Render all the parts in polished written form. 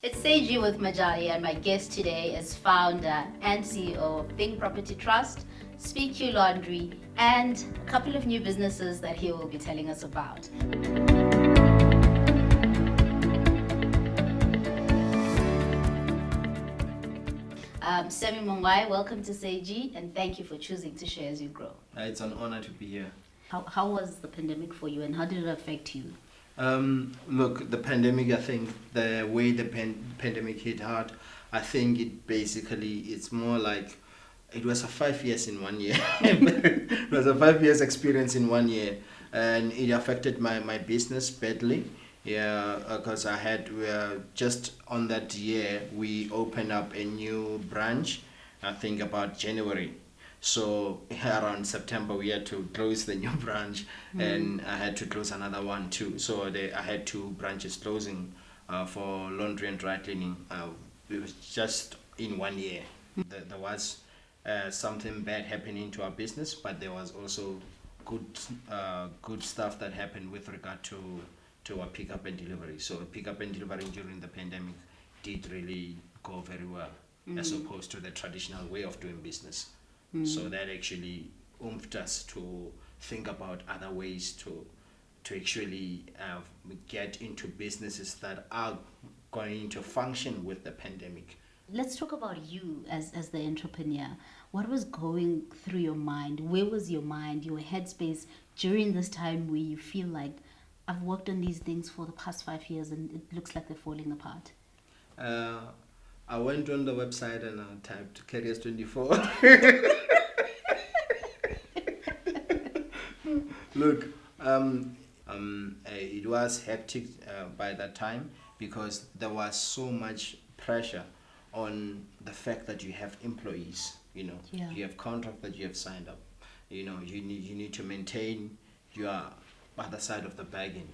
It's Say.G with Majali, and my guest today is founder and CEO of Bing Property Trust, Speak You Laundry, and a couple of new businesses that he will be telling us about. Semi Mongwai, welcome to Say.G, and thank you for choosing to share as you grow. It's an honor to be here. How was the pandemic for you, and how did it affect you? Look, the pandemic, I think the way the pandemic hit hard, I think it's more like it was a 5 years in 1 year. It was a 5 years experience in 1 year, and it affected my business badly. Yeah, because just on that year, we opened up a new branch, I think about January. So around September, we had to close the new branch, and I had to close another one too. So I had two branches closing for laundry and dry cleaning. It was just in 1 year. There was something bad happening to our business, but there was also good good stuff that happened with regard to our pickup and delivery. So pickup and delivery during the pandemic did really go very well, as opposed to the traditional way of doing business. So that actually oomphed us to think about other ways to actually get into businesses that are going to function with the pandemic. Let's talk about you as the entrepreneur. What was going through your mind? Where was your mind, your headspace during this time where you feel like I've worked on these things for the past 5 years and it looks like they're falling apart? I went on the website and I typed Careers 24. Look, it was hectic by that time because there was so much pressure on the fact that you have employees. Yeah. You have contract that you have signed up. You need to maintain your other side of the bargain.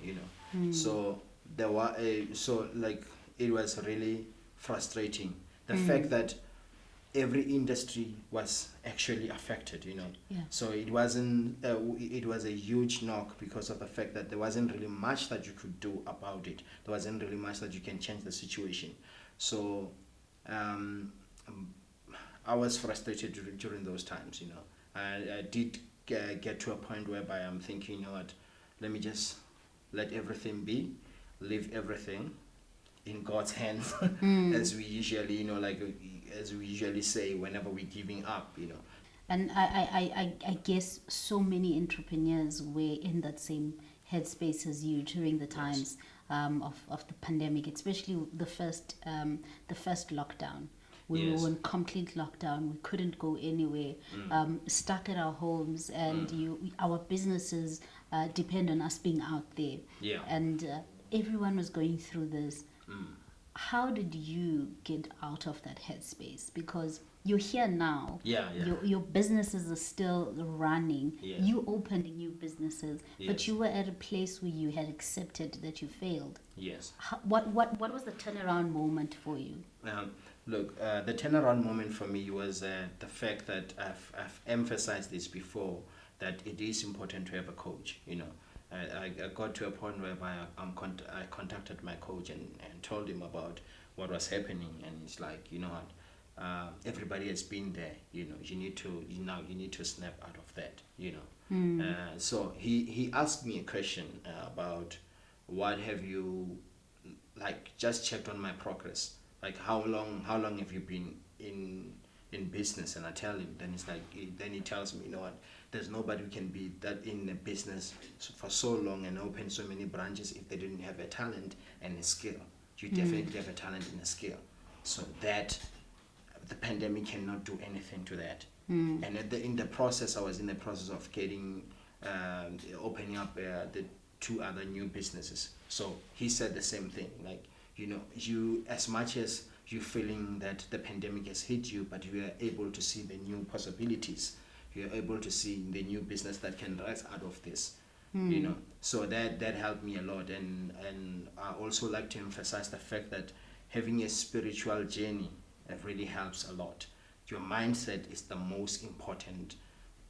So there were it was really frustrating. The fact that every industry was actually affected. Yeah. So it was a huge knock because of the fact that there wasn't really much that you could do about it. There wasn't really much that you can change the situation. So I was frustrated during those times. I did get to a point whereby I'm thinking, what, let me just let everything be, leave everything in God's hands, as we usually, as we usually say whenever we're giving up. And I guess so many entrepreneurs were in that same headspace as you during the times of the pandemic, especially the first lockdown. We Yes. were in complete lockdown. We couldn't go anywhere, stuck at our homes, and our businesses depend on us being out there. Yeah. And everyone was going through this. How did you get out of that headspace? Because you're here now. Yeah. Your businesses are still running. Yes. You opened new businesses, but Yes. you were at a place where you had accepted that you failed. Yes. What was the turnaround moment for you? Look, the turnaround moment for me was the fact that I've emphasized this before, that it is important to have a coach. I got to a point whereby I contacted my coach and told him about what was happening, and it's like, what, everybody has been there. You need to snap out of that. So he asked me a question about what have you, like, just checked on my progress, like how long have you been in business? And I tell him, then he tells me, what, there's nobody who can be that in a business for so long and open so many branches if they didn't have a talent and a skill. You definitely have a talent and a skill. So that the pandemic cannot do anything to that. And in the process, I was in the process of getting opening up the two other new businesses. So he said the same thing, like, you, as much as you feeling that the pandemic has hit you, but you are able to see the new possibilities. You are able to see the new business that can rise out of this. So that helped me a lot. And I also like to emphasize the fact that having a spiritual journey really helps a lot. Your mindset is the most important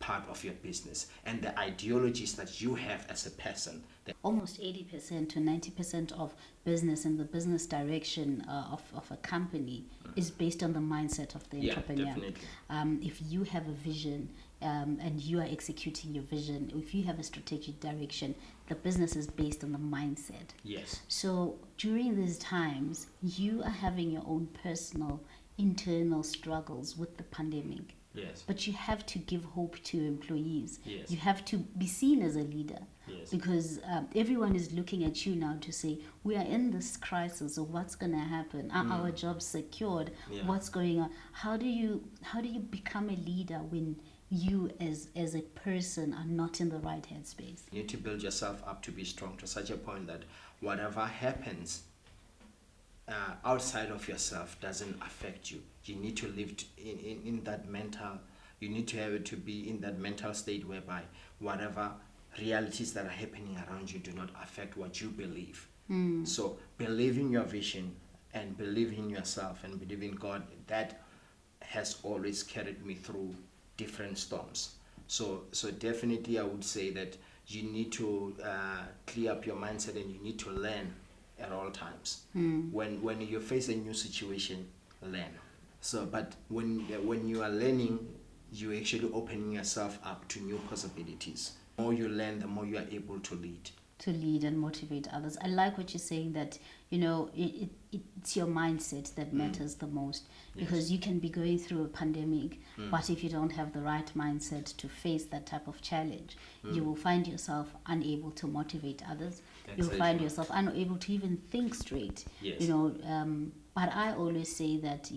part of your business and the ideologies that you have as a person. Almost 80% to 90% of business and the business direction of a company is based on the mindset of the entrepreneur. Definitely. If you have a vision and you are executing your vision, if you have a strategic direction, the business is based on the mindset. Yes. So during these times, you are having your own personal internal struggles with the pandemic. Yes. But you have to give hope to your employees. Yes. You have to be seen as a leader. Yes. Because everyone is looking at you now to say, we are in this crisis, or what's going to happen? Are our jobs secured? Yeah. What's going on? How do you become a leader when you as a person are not in the right headspace? You need to build yourself up to be strong to such a point that whatever happens outside of yourself doesn't affect you. You need to live in that mental, you need to have it to be in that mental state whereby whatever realities that are happening around you do not affect what you believe. So believe in your vision and believe in yourself and believe in God. That has always carried me through different storms. So definitely I would say that you need to clear up your mindset and you need to learn at all times. When you face a new situation, learn. So but when you are learning, you're actually opening yourself up to new possibilities. The more you learn, the more you are able to lead. To lead and motivate others. I like what you're saying, that it's your mindset that matters the most, because you can be going through a pandemic, but if you don't have the right mindset to face that type of challenge, you will find yourself unable to motivate others. You'll find yourself unable to even think straight. Yes. But I always say that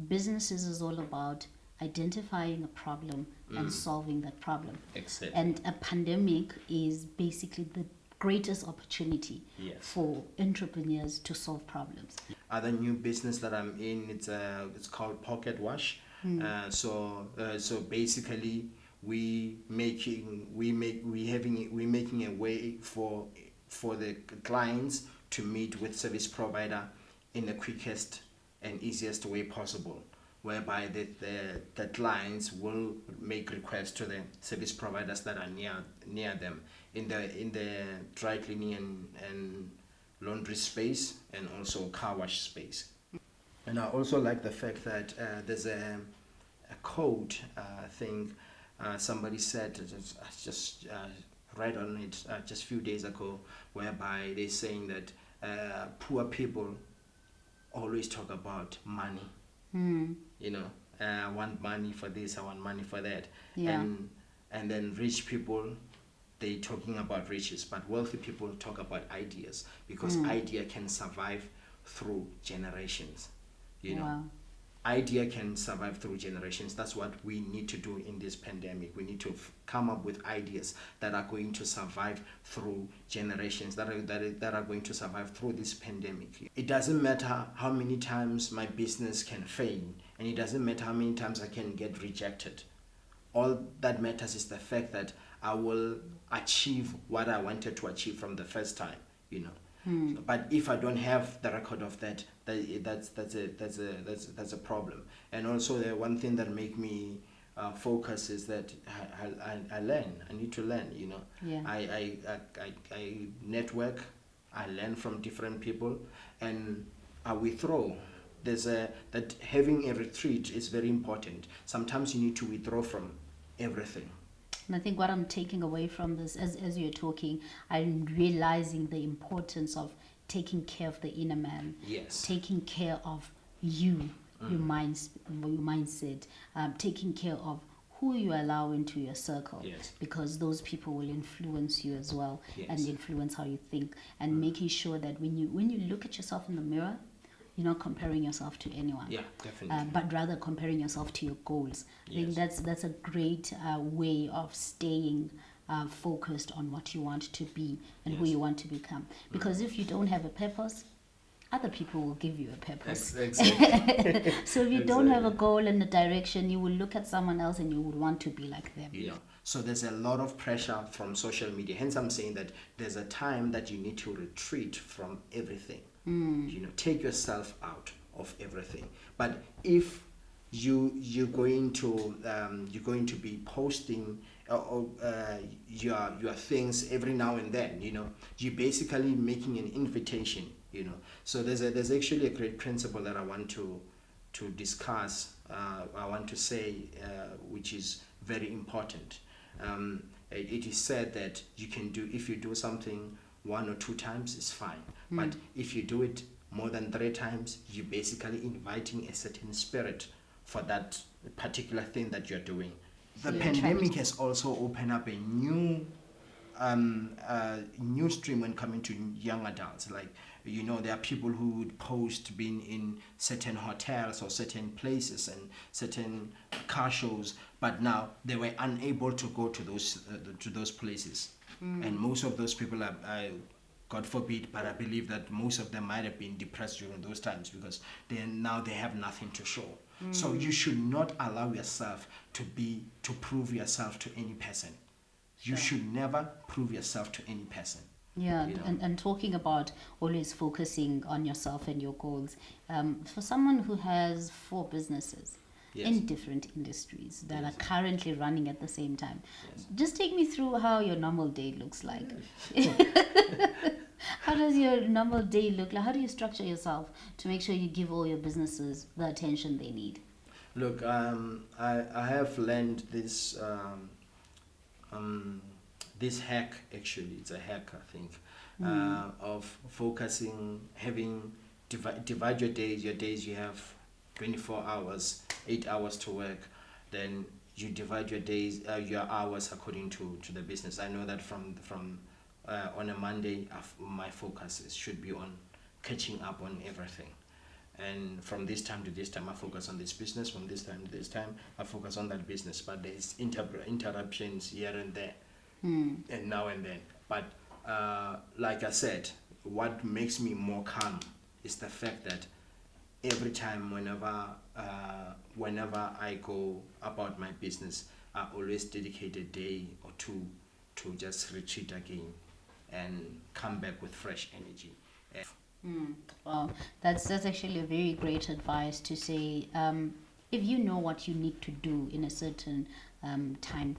businesses is all about identifying a problem and solving that problem. Exactly. And a pandemic is basically the greatest opportunity for entrepreneurs to solve problems. Other new business that I'm in, it's called Pocket Wash. So basically we making a way for the clients to meet with service provider in the quickest and easiest way possible, whereby the clients will make requests to the service providers that are near them in the dry cleaning and laundry space, and also car wash space. And I also like the fact that there's a code thing somebody said, just read on it just a few days ago, whereby they're saying that poor people always talk about money. I want money for this, I want money for that. And then rich people, they talking about riches, but wealthy people talk about ideas, because idea can survive through generations. Wow. Idea can survive through generations. That's what we need to do in this pandemic. We need to come up with ideas that are going to survive through generations, that are going to survive through this pandemic. It doesn't matter how many times my business can fail, and it doesn't matter how many times I can get rejected. All that matters is the fact that I will achieve what I wanted to achieve from the first time. But if I don't have the record of that's a problem. And also the one thing that make me focus is that I learn. I need to learn. I network. I learn from different people, and I withdraw. That having a retreat is very important. Sometimes you need to withdraw from everything. And I think what I'm taking away from this, as you're talking, I'm realizing the importance of taking care of the inner man. Yes. Taking care of you, your mindset, taking care of who you allow into your circle. Yes. Because those people will influence you as well, Yes. and influence how you think. And making sure that when you look at yourself in the mirror, you're not comparing yourself to anyone. Yeah, definitely. But rather comparing yourself to your goals. I think that's a great way of staying focused on what you want to be and who you want to become. Because if you don't have a purpose, other people will give you a purpose. Exactly. So if you don't have a goal and a direction, you will look at someone else and you would want to be like them. So there's a lot of pressure from social media. Hence I'm saying that there's a time that you need to retreat from everything. Take yourself out of everything. But if you're going to be posting your things every now and then. You're basically making an invitation. So there's actually a great principle that I want to discuss. I want to say, which is very important. It is said that if you do something 1 or 2 times, it's fine. But if you do it more than 3 times, you're basically inviting a certain spirit for that particular thing that you're doing. The pandemic has also opened up a new stream when coming to young adults. Like, there are people who would post being in certain hotels or certain places and certain car shows, but now they were unable to go to those places. And most of those people are, God forbid, but I believe that most of them might have been depressed during those times because they have nothing to show. So you should not allow yourself to prove yourself to any person. You should never prove yourself to any person. Yeah, and talking about always focusing on yourself and your goals. For someone who has 4 businesses in different industries that are currently running at the same time, just take me through how your normal day looks like. How does your normal day look like? How do you structure yourself to make sure you give all your businesses the attention they need? Look, I have learned this this hack. Actually, it's a hack, I think, of focusing, divide your days. Your days, you have 24 hours, 8 hours to work. Then you divide your days, your hours according to the business. I know that from on a Monday, my focus should be on catching up on everything. And from this time to this time, I focus on this business. From this time to this time, I focus on that business. But there's interruptions here and there, and now and then. But like I said, what makes me more calm is the fact that every time, whenever I go about my business, I always dedicate a day or two to just retreat again and come back with fresh energy. Wow, that's actually a very great advice to say. If you know what you need to do in a certain time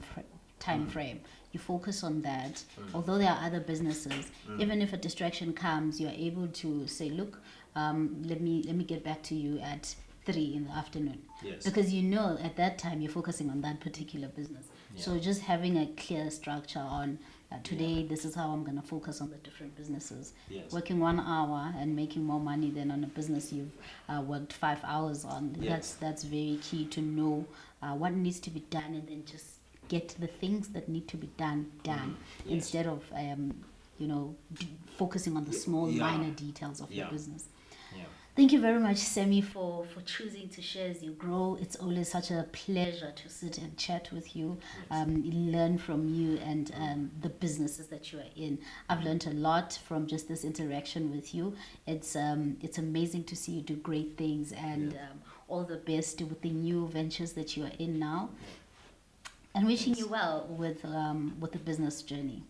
frame, you focus on that. Although there are other businesses, even if a distraction comes, you're able to say, look, let me get back to you at 3 in the afternoon. Yes. Because at that time you're focusing on that particular business. So just having a clear structure on today, this is how I'm going to focus on the different businesses. Working 1 hour and making more money than on a business you've worked 5 hours on. That's very key to know what needs to be done, and then just get the things that need to be done instead of focusing on the small minor details of your business. Thank you very much, Semi, for choosing to share as you grow. It's always such a pleasure to sit and chat with you, learn from you and the businesses that you are in. I've learned a lot from just this interaction with you. It's amazing to see you do great things, and all the best with the new ventures that you are in now. And wishing you well with the business journey.